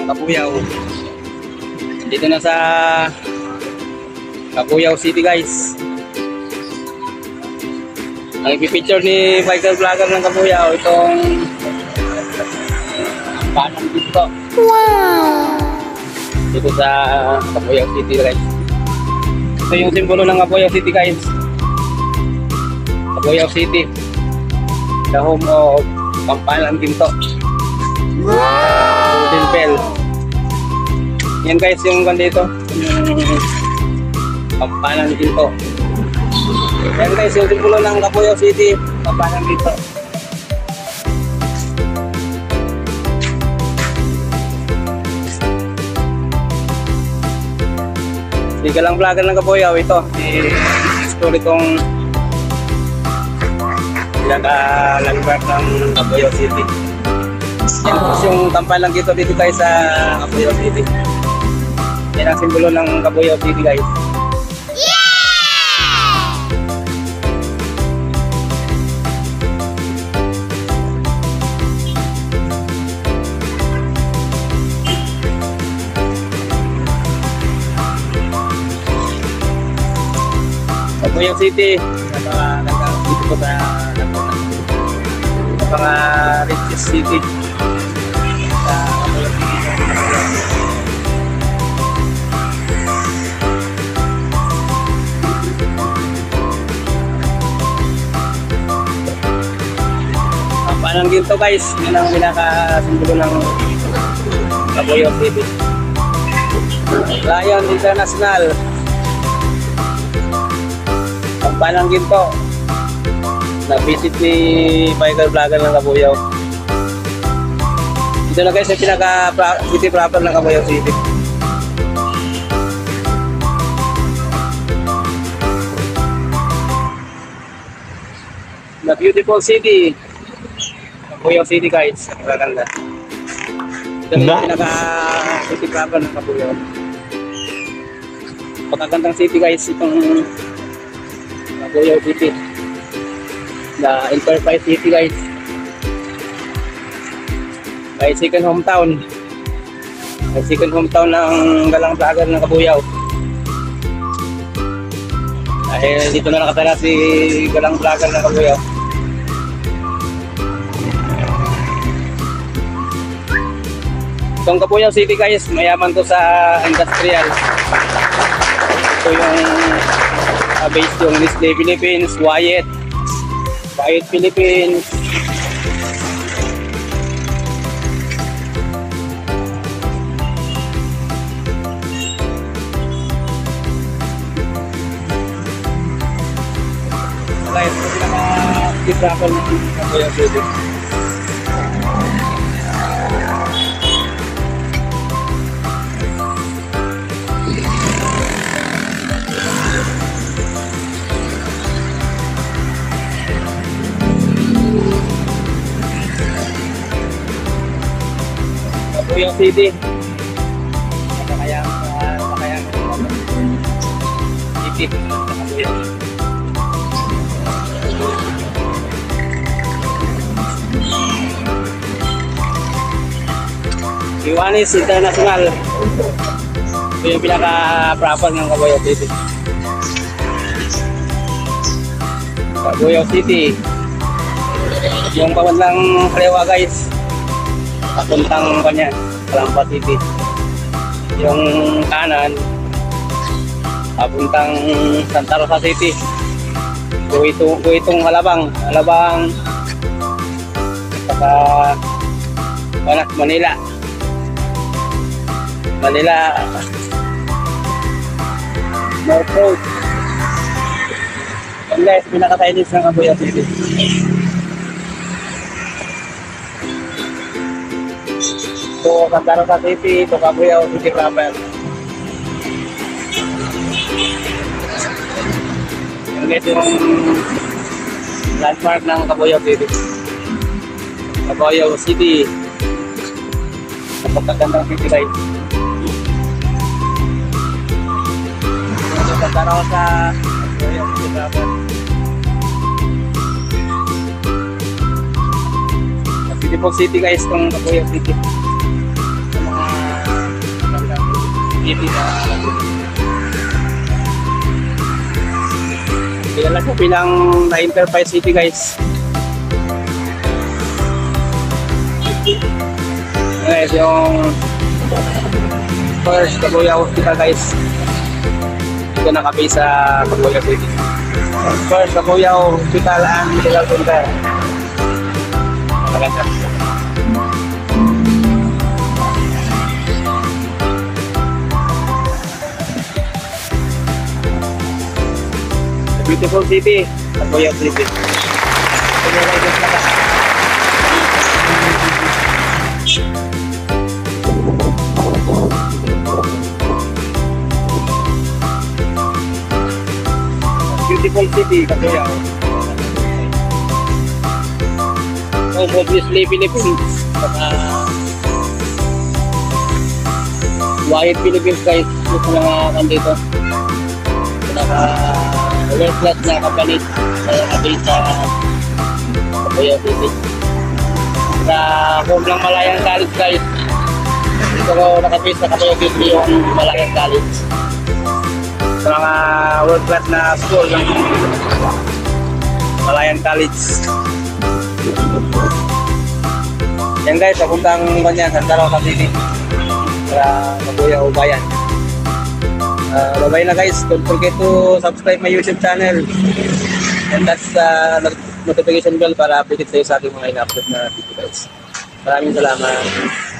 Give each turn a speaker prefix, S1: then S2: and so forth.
S1: Kabuyao. Dito na sa Kabuyao City guys. Ang ipipicture ni biker vlogger ng Kabuyao itong panang dito. Wow! Dito sa Kabuyao City guys. Ito yung simbolo ng Kabuyao City guys. Kabuyao City, the home of Pampalang Ginto. Wow! Golden Bell. Yan guys yung dito, Pampalang Ginto. Yan guys yung simbolo ng Kabuyao City, Pampalang Ginto. Hindi ka lang vlogger ng Kabuyao ito. I-story itong pinaka-landmark ng Kabuyao City. Yan po yung Pampalang Ginto dito guys sa Kabuyao City. Yan ang simbolo ng Kabuyao City guys. Kabuyao City, dito po sa mga richest city sa Kabuyao City. Pampalang Ginto guys, yun ang pinaka-simbolo ng Kabuyao City. Lion International, Pampalang Ginto, na-visit ni biker vlogger ng Kabuyao. Ito na guys yung pinaka-city proper ng Kabuyao City. The beautiful city, Kabuyao City guys. Maganda. Ito na yung pinaka-city proper ng Kabuyao. Pagkagandang city guys itong Kabuyao City, the Enterprise City guys. May second hometown. May second hometown ng galang vlogger ng Kabuyao. Dahil dito na nakatala si galang vlogger ng Kabuyao. Itong Kabuyao City guys, mayaman to sa industrial. Ito yung base yung Nestle Philippines, Wyatt Philippines. Guys, ito pinaka-travel ng Kabuyao City. Kabuyao City. Pakayang City sa Kabuyao. Iwanis International. Ito yung pinaka-proper ng Kabuyao City. Kabuyao City. Yung pawandang kaliwa guys, papuntang kanya, Calamba City. Yung kanan, papuntang Santa Rosa City. Kuitong Alabang, saka Manila. North Road. Yan guys, pinaka-Chinese ng Kabuyao City. Ito Santa Rosa City, ito Kabuyao City proper. Yan guys yung landmark ng Kabuyao City. Kabuyao City. Napagkagandang city guys. Santa Rosa, Kabuyao City proper. Beautiful city guys, itong Kabuyao City. Sa mga City na kilala ko bilang na Enterprise City guys. Guys, yung first Kabuya Hospital guys. Dito na kami sa Kabuya City. First Kabuya Hospital and Medical Center. Maganda. Beautiful city, Kabuya City. Beautiful city, Kabuya. So, obviously, Philippines. White Philippines guys, gusto mga nandito. World class na kapalit na nakabili sa Kabuya City. Sa Kumlang Malayan College guys. Dito ko nakabili sa Kabuya City yung Malayan College. Sa mga world class na school ng Malayan College. Yan guys, papuntang kanya sa Tarawa City. Sa Kabuya Ubayan. Bye-bye na guys. Don't forget to subscribe my YouTube channel and that's the notification bell para update tayo sa aking mga in-upload na video guys. Maraming salamat.